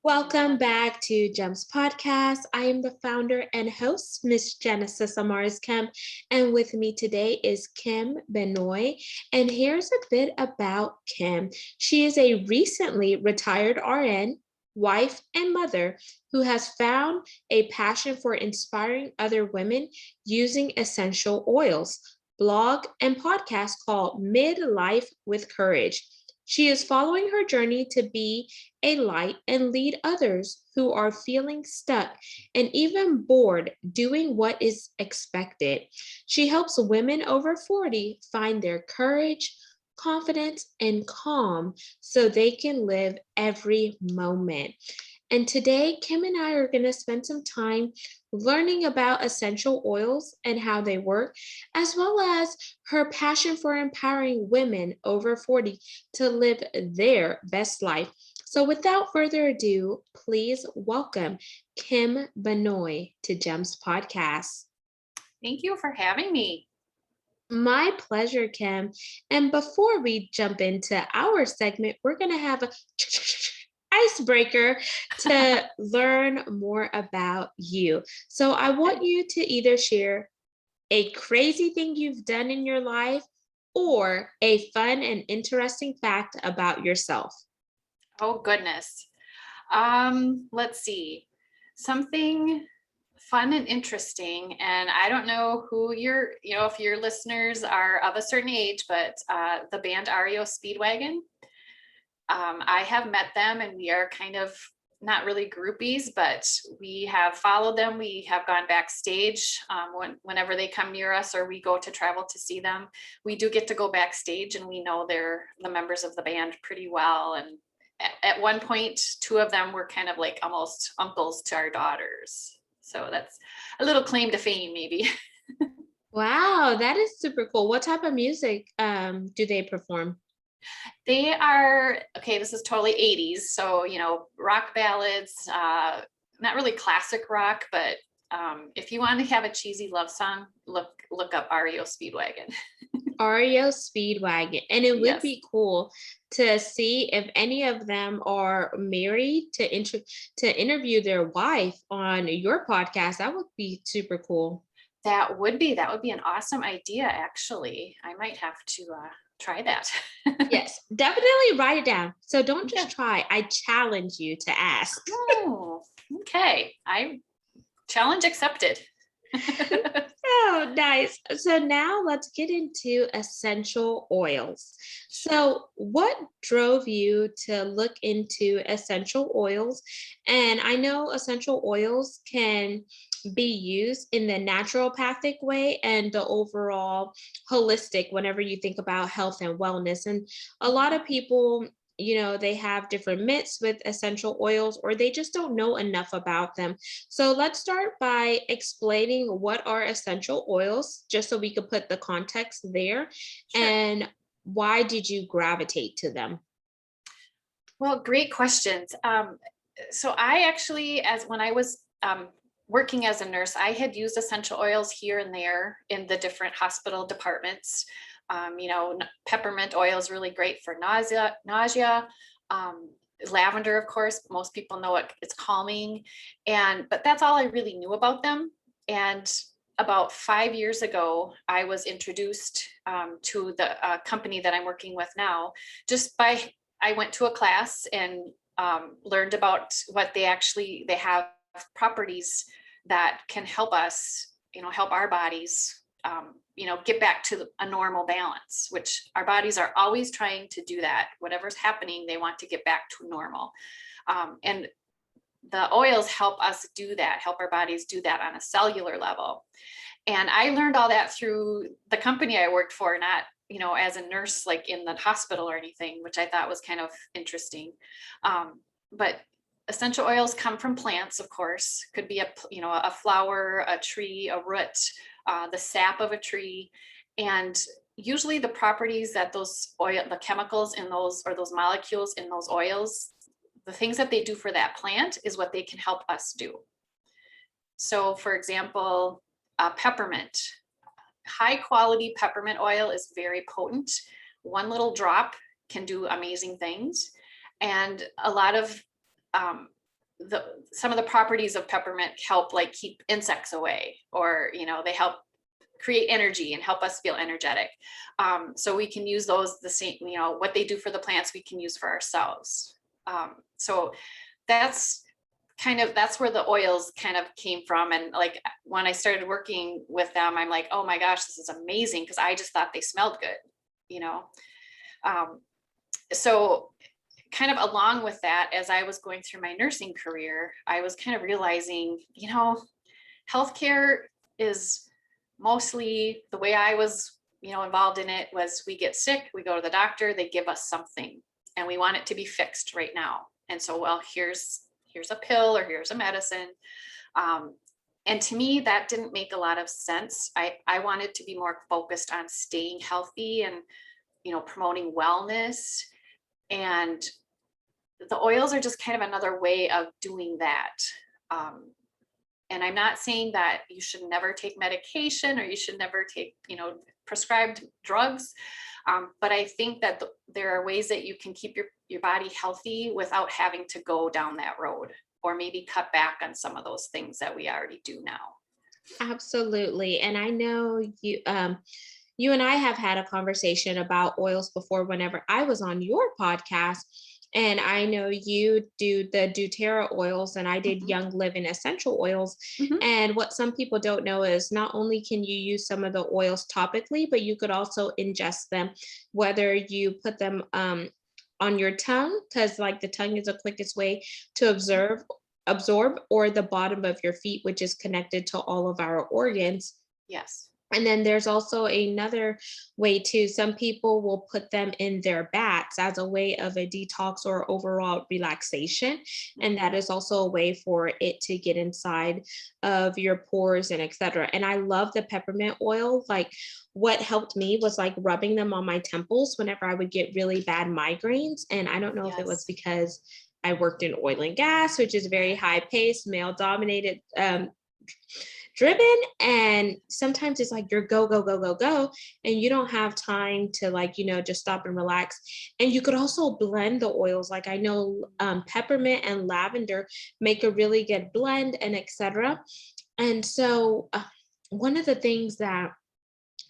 Welcome back to Gems Podcast. I am the founder and host, Miss Genesis Amaris Kemp, and with me today is Kim Benoy. And here's a bit about Kim. She is a recently retired RN, wife, and mother who has found a passion for inspiring other women using essential oils. Blog and podcast called Midlife with Courage. She is following her journey to be a light and lead others who are feeling stuck and even bored doing what is expected. She helps women over 40 find their courage, confidence, and calm so they can live every moment. And today, Kim and I are going to spend some time learning about essential oils and how they work, as well as her passion for empowering women over 40 to live their best life. So, without further ado, please welcome Kim Benoy to Gems Podcast. Thank you for having me. My pleasure, Kim. And before we jump into our segment, we're going to have a icebreaker to learn more about you. So I want you to either share a crazy thing you've done in your life or a fun and interesting fact about yourself. Oh, goodness. Let's see. Something fun and interesting. And I don't know who if your listeners are of a certain age, but the band REO Speedwagon. I have met them and we are kind of not really groupies, but we have followed them. We have gone backstage whenever they come near us or we go to travel to see them. We do get to go backstage and we know they're the members of the band pretty well. And at one point, two of them were kind of like almost uncles to our daughters. So that's a little claim to fame, maybe. Wow, that is super cool. What type of music do they perform? They are, okay, this is totally 80s. So, rock ballads, not really classic rock, but if you want to have a cheesy love song, look up REO Speedwagon. REO Speedwagon. And it would Yes. be cool to see if any of them are married to interview their wife on your podcast. That would be super cool. That would be an awesome idea, actually. I might have to try that. Yes, definitely write it down. So don't just try. I challenge you to ask. Oh, okay. Challenge accepted. Oh, nice. So now let's get into essential oils. So, what drove you to look into essential oils? And I know essential oils can be used in the naturopathic way and the overall holistic whenever you think about health and wellness. And a lot of people, they have different myths with essential oils or they just don't know enough about them. So let's start by explaining what are essential oils, just so we could put the context there. Sure. And why did you gravitate to them? Well, great questions. So I actually, when I was working as a nurse, I had used essential oils here and there in the different hospital departments. Peppermint oil is really great for nausea. Lavender, of course, most people know it's calming. But that's all I really knew about them. And about 5 years ago, I was introduced to the company that I'm working with now, I went to a class and learned about what they have properties that can help us, help our bodies, get back to a normal balance, which our bodies are always trying to do that. Whatever's happening, they want to get back to normal. And the oils help us do that, help our bodies do that on a cellular level. And I learned all that through the company I worked for, not as a nurse, like in the hospital or anything, which I thought was kind of interesting. But essential oils come from plants, of course. Could be a flower, a tree, a root, the sap of a tree. And usually the properties that the chemicals in those, or those molecules in those oils, the things that they do for that plant is what they can help us do. So for example, peppermint. High quality peppermint oil is very potent. One little drop can do amazing things. And a lot of some of the properties of peppermint help like keep insects away, or, they help create energy and help us feel energetic. So we can use those the same, what they do for the plants, we can use for ourselves. So that's where the oils kind of came from. And like when I started working with them, I'm like, oh my gosh, this is amazing, because I just thought they smelled good. So kind of along with that, as I was going through my nursing career, I was kind of realizing, healthcare is mostly, the way I was, involved in it was, we get sick, we go to the doctor, they give us something, and we want it to be fixed right now. And so, well, here's a pill, or here's a medicine. And to me, that didn't make a lot of sense. I wanted to be more focused on staying healthy and, promoting wellness. And the oils are just kind of another way of doing that. And I'm not saying that you should never take medication, or you should never take, prescribed drugs. But I think that there are ways that you can keep your body healthy without having to go down that road, or maybe cut back on some of those things that we already do now. Absolutely. And I know you and I have had a conversation about oils before whenever I was on your podcast. And I know you do the doTERRA oils, and I did Young Living essential oils. And what some people don't know is not only can you use some of the oils topically, but you could also ingest them, whether you put them on your tongue, because like the tongue is the quickest way to absorb, or the bottom of your feet, which is connected to all of our organs. Yes. And then there's also another way too. Some people will put them in their bats as a way of a detox or overall relaxation. And that is also a way for it to get inside of your pores and etc. And I love the peppermint oil. Like, what helped me was like rubbing them on my temples whenever I would get really bad migraines. And I don't know if it was because I worked in oil and gas, which is very high paced, male dominated, driven, and sometimes it's like you're go go go go go, and you don't have time to like just stop and relax. And you could also blend the oils. Like I know peppermint and lavender make a really good blend, and etc. And so one of the things that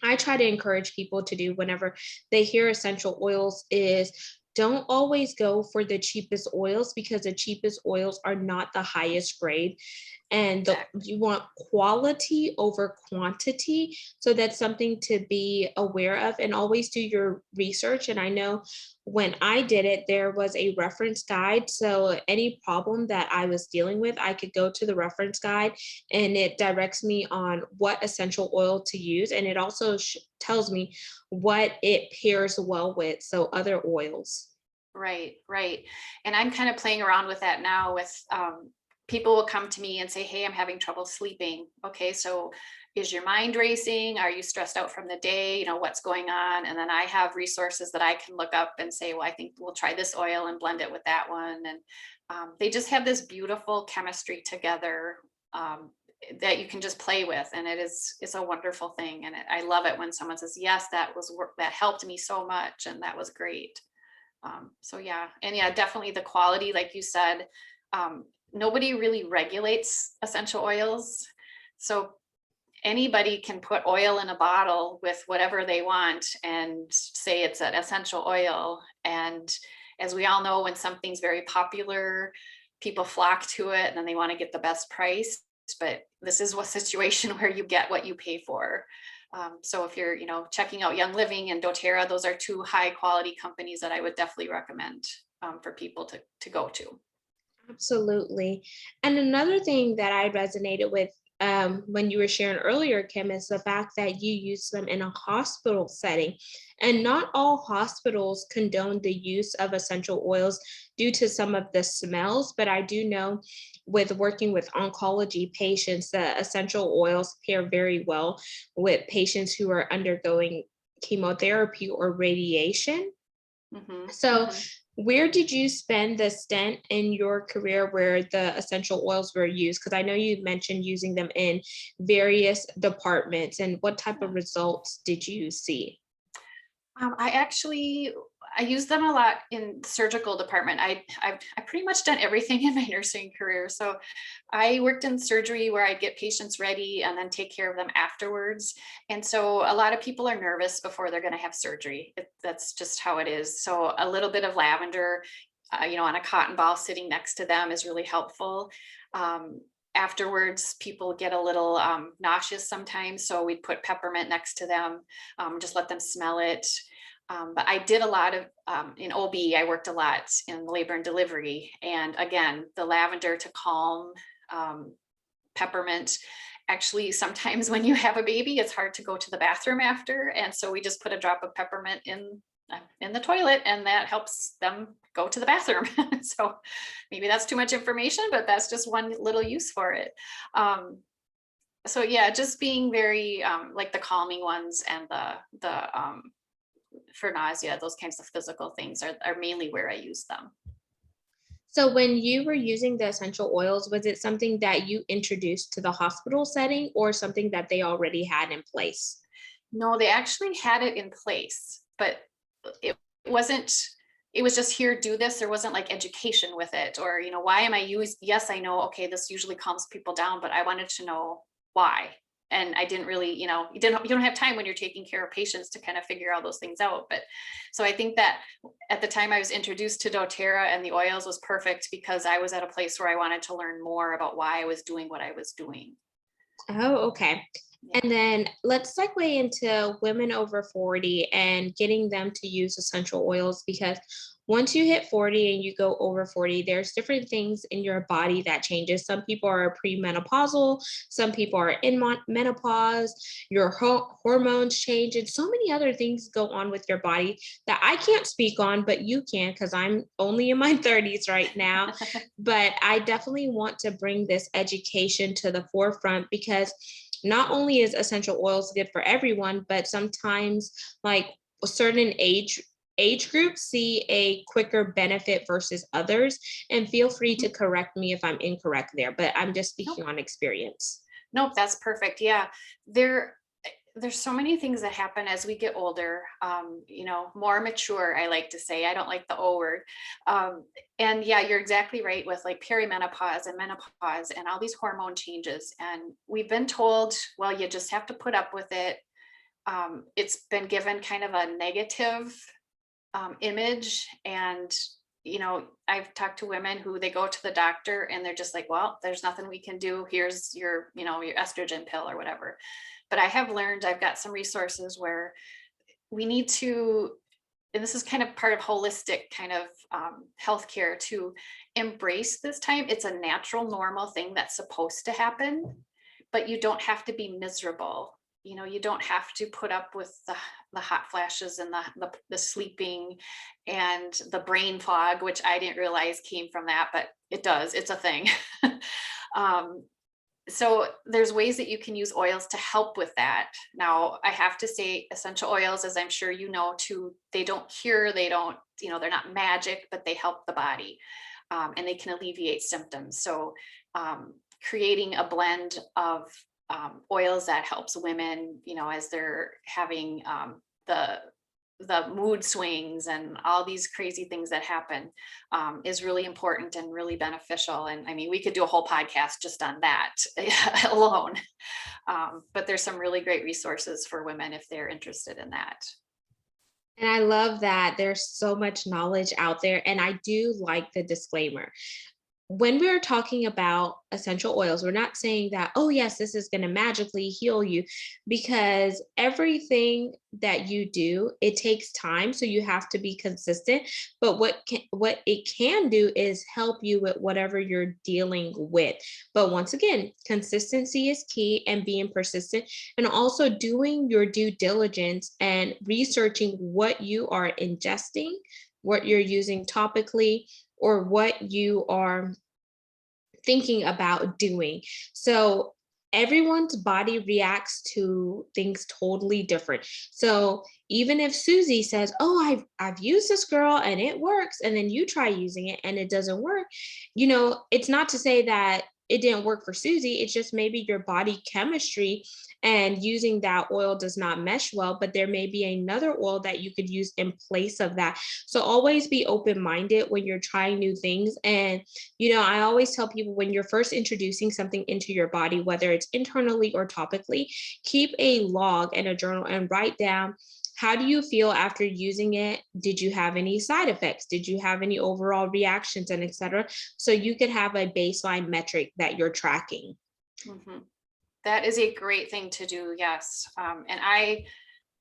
I try to encourage people to do whenever they hear essential oils is, don't always go for the cheapest oils, because the cheapest oils are not the highest grade. And you want quality over quantity. So that's something to be aware of, and always do your research. And I know when I did it, there was a reference guide. So any problem that I was dealing with, I could go to the reference guide, and it directs me on what essential oil to use. And it also tells me what it pairs well with, so other oils. Right. And I'm kind of playing around with that now with people will come to me and say, hey, I'm having trouble sleeping. Okay, so is your mind racing? Are you stressed out from the day? What's going on? And then I have resources that I can look up and say, well, I think we'll try this oil and blend it with that one. And they just have this beautiful chemistry together that you can just play with. And it's a wonderful thing. And I love it when someone says, yes, that was work that helped me so much. And that was great. So yeah. And yeah, definitely the quality, like you said, nobody really regulates essential oils. So anybody can put oil in a bottle with whatever they want and say it's an essential oil. And as we all know, when something's very popular, people flock to it and then they want to get the best price. But this is a situation where you get what you pay for. So if you're, checking out Young Living and doTERRA, those are two high quality companies that I would definitely recommend for people to go to. Absolutely. And another thing that I resonated with when you were sharing earlier, Kim, is the fact that you use them in a hospital setting. And not all hospitals condone the use of essential oils due to some of the smells, but I do know with working with oncology patients, the essential oils pair very well with patients who are undergoing chemotherapy or radiation. So where did you spend the stint in your career where the essential oils were used? Because I know you mentioned using them in various departments, and what type of results did you see? I actually I use them a lot in the surgical department. I've pretty much done everything in my nursing career. So I worked in surgery where I'd get patients ready and then take care of them afterwards. And so a lot of people are nervous before they're going to have surgery. That's just how it is. So a little bit of lavender, on a cotton ball sitting next to them is really helpful. Afterwards, people get a little nauseous sometimes. So we'd put peppermint next to them, just let them smell it. But I did a lot of, in OB, I worked a lot in labor and delivery. And again, the lavender to calm, peppermint. Actually, sometimes when you have a baby, it's hard to go to the bathroom after. And so we just put a drop of peppermint in the toilet, and that helps them go to the bathroom. So maybe that's too much information, but that's just one little use for it. So yeah, just being very like the calming ones and the for nausea, those kinds of physical things are mainly where I use them. So when you were using the essential oils, was it something that you introduced to the hospital setting or something that they already had in place? No, they actually had it in place, but it wasn't, it was just here, do this. There wasn't like education with it, or, why am I using, yes, I know, okay, this usually calms people down, but I wanted to know why. And I didn't really, you don't have time when you're taking care of patients to kind of figure all those things out. But so I think that at the time I was introduced to doTERRA and the oils was perfect because I was at a place where I wanted to learn more about why I was doing what I was doing. Oh, okay. Yeah. And then let's segue into women over 40 and getting them to use essential oils, because once you hit 40 and you go over 40, there's different things in your body that changes. Some people are premenopausal, some people are in menopause, your hormones change, and so many other things go on with your body that I can't speak on, but you can, because I'm only in my 30s right now. But I definitely want to bring this education to the forefront, because not only is essential oils good for everyone, but sometimes like a certain age groups see a quicker benefit versus others. And feel free to correct me if I'm incorrect there, but I'm just speaking on experience. Nope, that's perfect. Yeah. There's so many things that happen as we get older, more mature, I like to say. I don't like the O word. And yeah, you're exactly right with like perimenopause and menopause and all these hormone changes. And we've been told, well, you just have to put up with it. It's been given kind of a negative image. And I've talked to women who they go to the doctor and they're just like, well, there's nothing we can do. Here's your estrogen pill or whatever. But I have learned, I've got some resources where we need to, and this is kind of part of holistic kind of healthcare, to embrace this time. It's a natural, normal thing that's supposed to happen, but you don't have to be miserable. You don't have to put up with the hot flashes and the sleeping and the brain fog, which I didn't realize came from that, but it does. It's a thing. So there's ways that you can use oils to help with that. Now, I have to say essential oils, as I'm sure you know too, they don't cure, they don't, they're not magic, but they help the body and they can alleviate symptoms. So creating a blend of oils that helps women, as they're having the mood swings and all these crazy things that happen is really important and really beneficial. And I mean, we could do a whole podcast just on that alone. But there's some really great resources for women if they're interested in that. And I love that there's so much knowledge out there. And I do like the disclaimer. When we're talking about essential oils, we're not saying that, oh, yes, this is going to magically heal you, because everything that you do, it takes time. So you have to be consistent. But what it can do is help you with whatever you're dealing with. But once again, consistency is key, and being persistent, and also doing your due diligence and researching what you are ingesting, what you're using topically, or what you are thinking about doing. So everyone's body reacts to things totally different. So even if Susie says, "Oh, I've used this, girl, and it works," and then you try using it and it doesn't work, it's not to say that it didn't work for Susie. It's just maybe your body chemistry and using that oil does not mesh well, but there may be another oil that you could use in place of that. So always be open minded when you're trying new things. And, I always tell people when you're first introducing something into your body, whether it's internally or topically, keep a log and a journal and write down, how do you feel after using it? Did you have any side effects? Did you have any overall reactions, and etc.? So you could have a baseline metric that you're tracking. Mhm. That is a great thing to do. Yes. And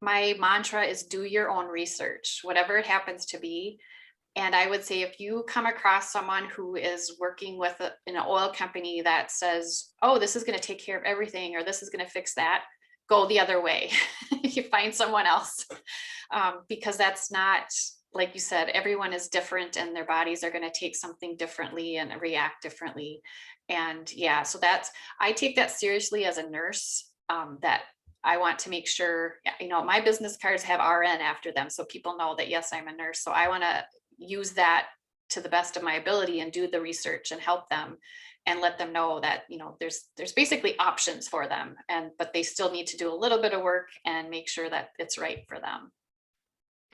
my mantra is do your own research, whatever it happens to be. And I would say if you come across someone who is working with an oil company that says, oh, this is going to take care of everything, or this is going to fix that, go the other way. You find someone else, because that's not, like you said, everyone is different and their bodies are going to take something differently and react differently. And yeah, so I take that seriously as a nurse, that I want to make sure, my business cards have RN after them. So people know that, yes, I'm a nurse. So I want to use that to the best of my ability and do the research and help them and let them know that, there's basically options for them, but they still need to do a little bit of work and make sure that it's right for them.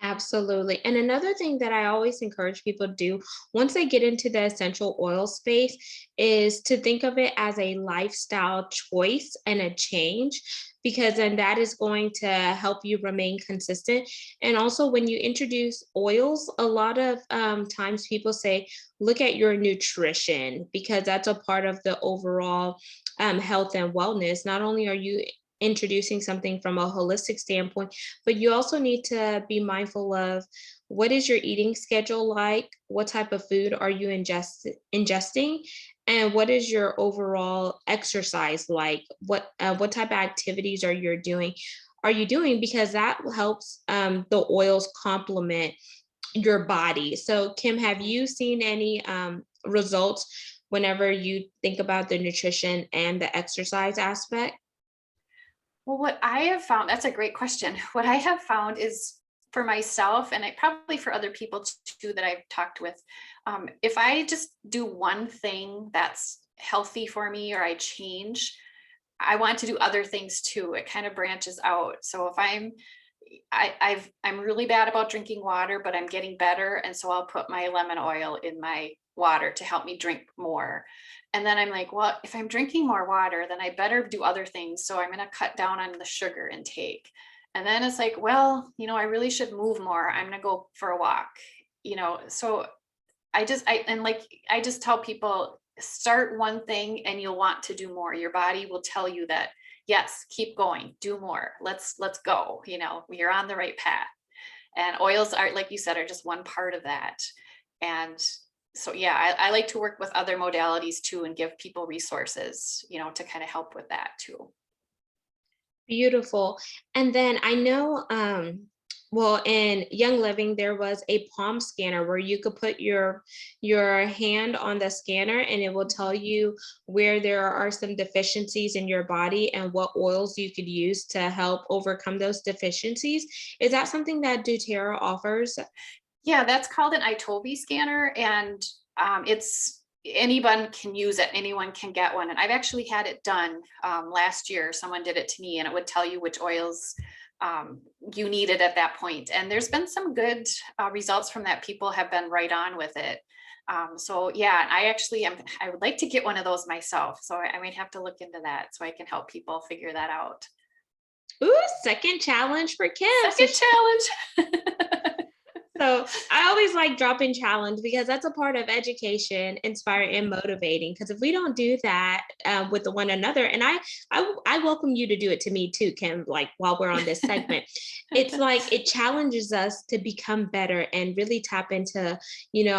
Absolutely. And another thing that I always encourage people to do once they get into the essential oil space is to think of it as a lifestyle choice and a change, because then that is going to help you remain consistent. And also, when you introduce oils, a lot of times people say, look at your nutrition, because that's a part of the overall health and wellness. Not only are you introducing something from a holistic standpoint, but you also need to be mindful of what is your eating schedule like, what type of food are you ingesting, and what is your overall exercise like, what type of activities are you doing, because that helps the oils complement your body. So Kim, have you seen any results whenever you think about the nutrition and the exercise aspect? Well, what I have found, that's a great question. What I have found is for myself, and probably for other people too that I've talked with, if I just do one thing that's healthy for me or I change, I want to do other things too. It kind of branches out. So if I'm really bad about drinking water, but I'm getting better. And so I'll put my lemon oil in my water to help me drink more. And then I'm like, well, if I'm drinking more water, then I better do other things. So I'm going to cut down on the sugar intake. And then it's like, well, I really should move more. I'm going to go for a walk, so I just tell people, start one thing and you'll want to do more. Your body will tell you that, yes, keep going, do more. Let's go, you're on the right path. And oils are, like you said, are just one part of that. And so, yeah, I like to work with other modalities too and give people resources, to kind of help with that too. Beautiful. And then I know, well, in Young Living, there was a palm scanner where you could put your hand on the scanner and it will tell you where there are some deficiencies in your body and what oils you could use to help overcome those deficiencies. Is that something that doTERRA offers? Yeah, that's called an iTobi scanner, and it's anyone can use it. Anyone can get one, and I've actually had it done last year. Someone did it to me, and it would tell you which oils you needed at that point. And there's been some good results from that. People have been right on with it. So yeah, I would like to get one of those myself. So I might have to look into that so I can help people figure that out. Ooh, second challenge for Kim. Second challenge. So I always like dropping challenge because that's a part of education, inspiring and motivating. Because if we don't do that with one another, and I welcome you to do it to me too, Kim. Like while we're on this segment, it's like it challenges us to become better and really tap into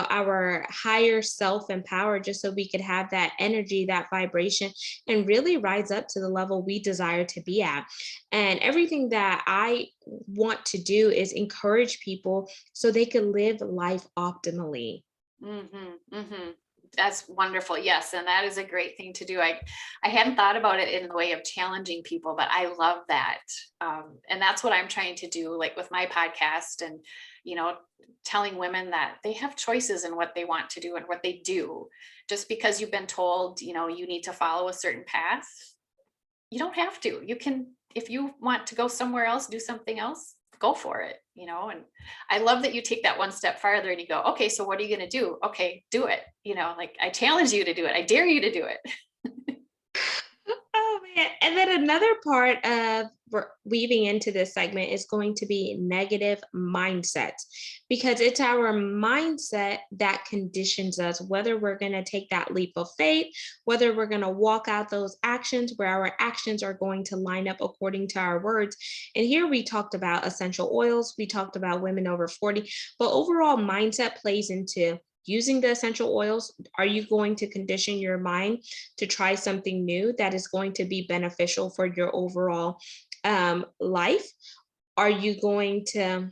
our higher self and power, just so we could have that energy, that vibration, and really rise up to the level we desire to be at. And everything that I want to do is encourage people so they can live life optimally. That's wonderful. Yes. And that is a great thing to do. I hadn't thought about it in the way of challenging people, but I love that. And that's what I'm trying to do, like with my podcast. And, telling women that they have choices in what they want to do and what they do. Just because you've been told, you need to follow a certain path, you don't have to. You can, if you want to go somewhere else, do something else, go for it, and I love that you take that one step farther and you go, okay, so what are you going to do? Okay, do it. Like I challenge you to do it. I dare you to do it. Oh man. And then another part of weaving into this segment is going to be negative mindset, because it's our mindset that conditions us, whether we're going to take that leap of faith, whether we're going to walk out those actions where our actions are going to line up according to our words. And here we talked about essential oils, we talked about women over 40, but overall mindset plays into using the essential oils. Are you going to condition your mind to try something new that is going to be beneficial for your overall life? Are you going to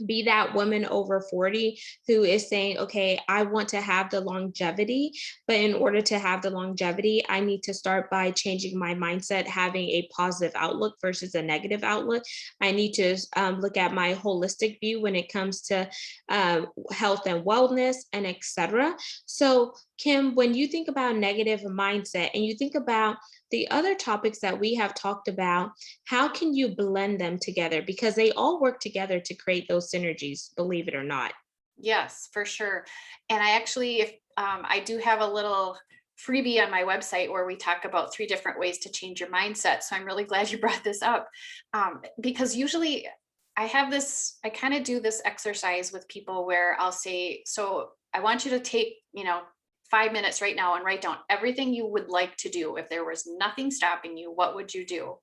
be that woman over 40 who is saying, okay, I want to have the longevity, but in order to have the longevity, I need to start by changing my mindset, having a positive outlook versus a negative outlook. I need to look at my holistic view when it comes to health and wellness and etc. So Kim, when you think about negative mindset and you think about the other topics that we have talked about, how can you blend them together? Because they all work together to create those synergies, believe it or not. Yes, for sure. And I actually, if I do have a little freebie on my website where we talk about 3 different ways to change your mindset. So I'm really glad you brought this up, because usually I kind of do this exercise with people where I'll say, so I want you to take, 5 minutes right now and write down everything you would like to do. If there was nothing stopping you, what would you do?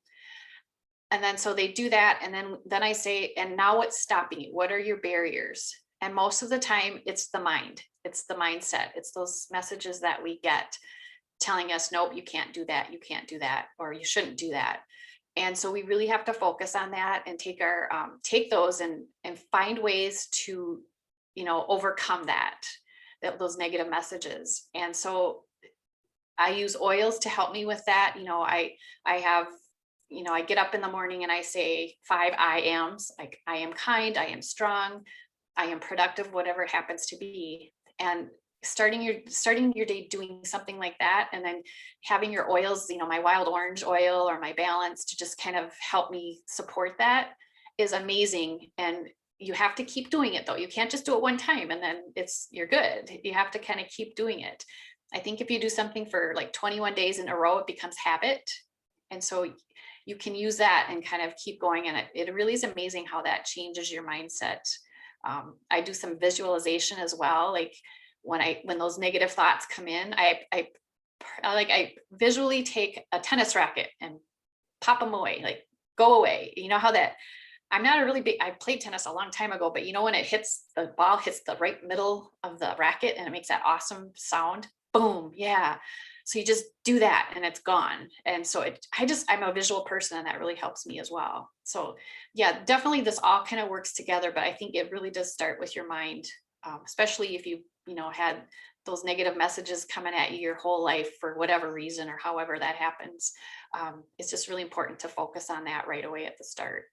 And then so they do that. And then I say, and now what's stopping you? What are your barriers? And most of the time it's the mind, it's the mindset, it's those messages that we get telling us, nope, you can't do that, or you shouldn't do that. And so we really have to focus on that and take those and find ways to, overcome those negative messages. And so I use oils to help me with that. I have, I get up in the morning and I say 5 I ams, like I am kind, I am strong, I am productive, whatever it happens to be. And starting your day doing something like that, and then having your oils, my wild orange oil or my balance to just kind of help me support that is amazing. And you have to keep doing it though. You can't just do it one time and then you're good. You have to kind of keep doing it. I think if you do something for like 21 days in a row, it becomes habit. And so you can use that and kind of keep going. And it really is amazing how that changes your mindset. I do some visualization as well. Like when those negative thoughts come in, I visually take a tennis racket and pop them away, like go away. You know how that, I'm not a really big, I played tennis a long time ago, but when the ball hits the right middle of the racket and it makes that awesome sound, boom. Yeah. So you just do that and it's gone. And so I'm a visual person and that really helps me as well. So yeah, definitely this all kind of works together, but I think it really does start with your mind, especially if you had those negative messages coming at you your whole life for whatever reason or however that happens. It's just really important to focus on that right away at the start.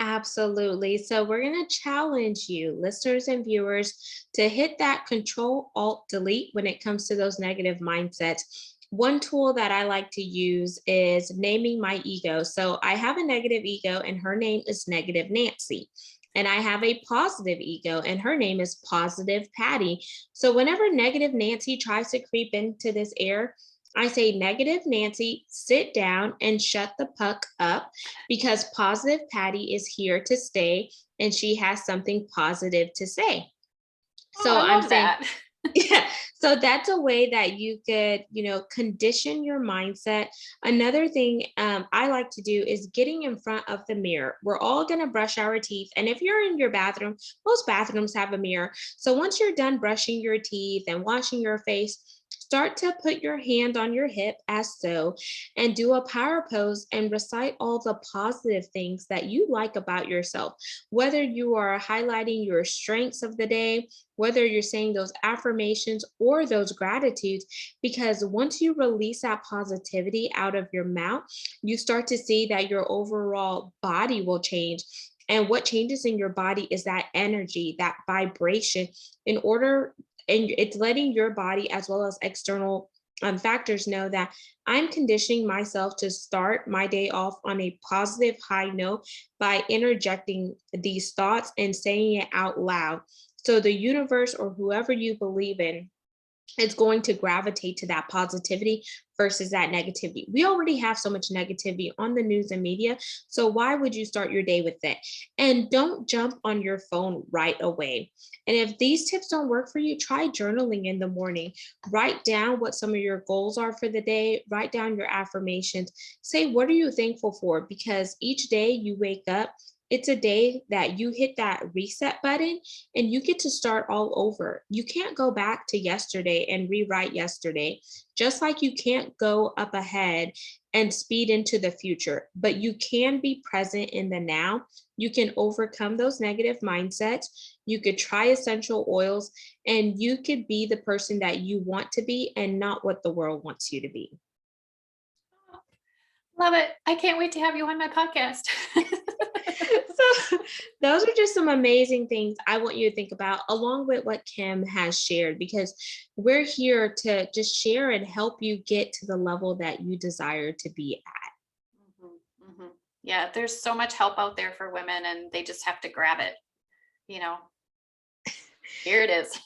Absolutely. So we're going to challenge you, listeners and viewers, to hit that Control Alt Delete when it comes to those negative mindsets. One tool that I like to use is naming my ego. So I have a negative ego and her name is Negative Nancy. And I have a positive ego and her name is Positive Patty. So whenever Negative Nancy tries to creep into this air, I say, Negative Nancy, sit down and shut the puck up, because Positive Patty is here to stay and she has something positive to say. Oh, So I I'm love saying, that. yeah, so that's a way that you could, condition your mindset. Another thing I like to do is getting in front of the mirror. We're all going to brush our teeth. And if you're in your bathroom, most bathrooms have a mirror. So once you're done brushing your teeth and washing your face, start to put your hand on your hip as so, and do a power pose and recite all the positive things that you like about yourself, whether you are highlighting your strengths of the day, whether you're saying those affirmations or those gratitudes, because once you release that positivity out of your mouth, you start to see that your overall body will change. And what changes in your body is that energy, that vibration, in order, and it's letting your body as well as external factors know that I'm conditioning myself to start my day off on a positive high note by interjecting these thoughts and saying it out loud. So the universe or whoever you believe in, it's going to gravitate to that positivity versus that negativity. We already have so much negativity on the news and media. So why would you start your day with it? And don't jump on your phone right away. And if these tips don't work for you, try journaling in the morning. Write down what some of your goals are for the day. Write down your affirmations. Say, what are you thankful for? Because each day you wake up, it's a day that you hit that reset button and you get to start all over. You can't go back to yesterday and rewrite yesterday, just like you can't go up ahead and speed into the future, but you can be present in the now. You can overcome those negative mindsets. You could try essential oils and you could be the person that you want to be and not what the world wants you to be. Love it. I can't wait to have you on my podcast. So those are just some amazing things I want you to think about, along with what Kim has shared, because we're here to just share and help you get to the level that you desire to be at. Mhm, mhm. Yeah, there's so much help out there for women and they just have to grab it. You know, here it is.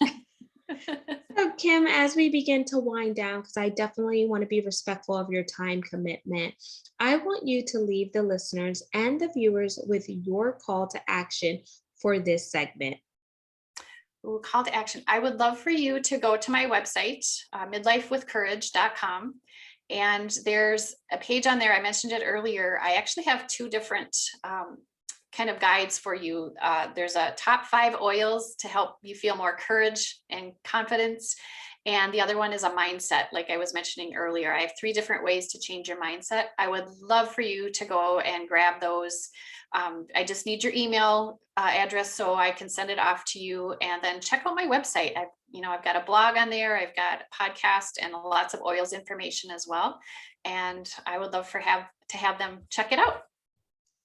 So, Kim, as we begin to wind down, because I definitely want to be respectful of your time commitment, I want you to leave the listeners and the viewers with your call to action for this segment. Ooh, call to action. I would love for you to go to my website, midlifewithcourage.com. And there's a page on there. I mentioned it earlier. I actually have two different kind of guides for you. There's a top 5 oils to help you feel more courage and confidence. And the other one is a mindset, like I was mentioning earlier. I have 3 different ways to change your mindset. I would love for you to go and grab those. I just need your email address so I can send it off to you. And then check out my website. I've got a blog on there. I've got a podcast and lots of oils information as well. And I would love to have them check it out.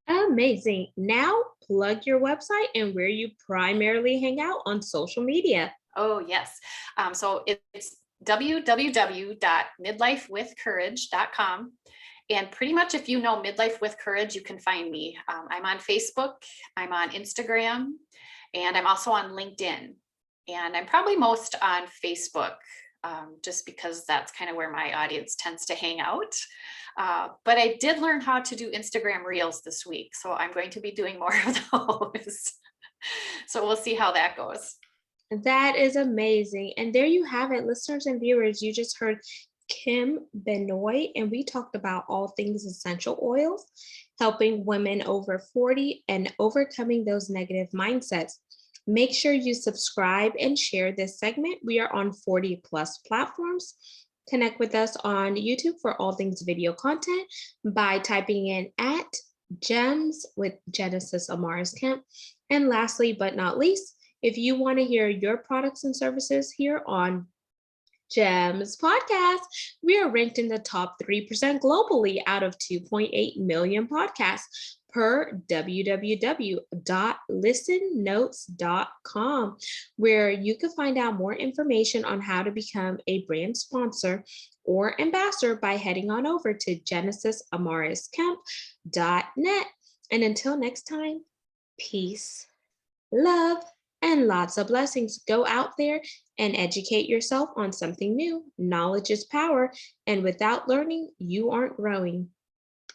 Amazing. Now, plug your website and where you primarily hang out on social media. Oh, yes. So it's www.midlifewithcourage.com. And pretty much if you know Midlife with Courage, you can find me. I'm on Facebook, I'm on Instagram, and I'm also on LinkedIn. And I'm probably most on Facebook, just because that's kind of where my audience tends to hang out. But I did learn how to do Instagram Reels this week, so I'm going to be doing more of those. So we'll see how that goes. That is amazing. And there you have it, listeners and viewers. You just heard Kim Benoy, and we talked about all things essential oils, helping women over 40 and overcoming those negative mindsets. Make sure you subscribe and share this segment. We are on 40 plus platforms. Connect with us on YouTube for all things video content by typing in at Gems with Genesis Amaris Kemp. And lastly, but not least, if you want to hear your products and services here on Gems Podcast, we are ranked in the top 3% globally out of 2.8 million podcasts per www.listennotes.com, where you can find out more information on how to become a brand sponsor or ambassador by heading on over to genesisamarisKemp.net. And until next time, peace, love, and lots of blessings. Go out there and educate yourself on something new. Knowledge is power, and without learning, you aren't growing.